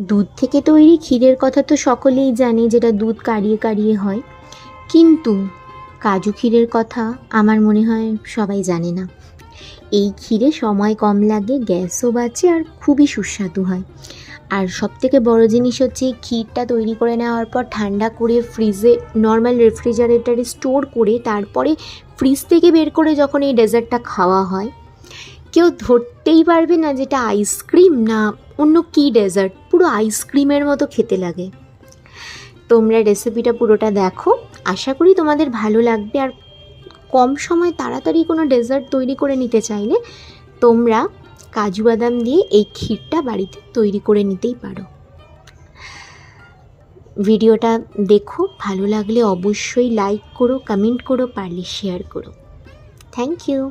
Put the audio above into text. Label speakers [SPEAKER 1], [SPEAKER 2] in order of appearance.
[SPEAKER 1] দুধ থেকে তৈরি ক্ষীরের কথা তো সকলেই জানে, যেটা দুধ কাড়িয়ে কাড়িয়ে হয়, কিন্তু কাজু ক্ষীরের কথা আমার মনে হয় সবাই জানে না। এই ক্ষীরে সময় কম লাগে, গ্যাসও বাঁচে, আর খুবই সুস্বাদু হয়। আর সবথেকে বড় জিনিস হচ্ছে এই ক্ষীরটা তৈরি করে নেওয়ার পর ঠান্ডা করে ফ্রিজে, নর্মাল রেফ্রিজারেটরে স্টোর করে তারপরে ফ্রিজ থেকে বের করে যখন এই ডেজার্টটা খাওয়া হয়, কেউ ধরতেই পারবে না যেটা আইসক্রিম না অন্য কী ডেজার্ট। পুরো আইসক্রিমের মতো খেতে লাগে। তোমরা রেসিপিটা পুরোটা দেখো, আশা করি তোমাদের ভালো লাগবে। আর কম সময় তাড়াতাড়ি কোনো ডেজার্ট তৈরি করে নিতে চাইলে তোমরা কাজু বাদাম দিয়ে এই ক্ষীরটা বাড়িতে তৈরি করে নিতেই পারো। ভিডিওটা দেখো, ভালো লাগলে অবশ্যই লাইক করো, কমেন্ট করো, পারলে শেয়ার করো। Thank you.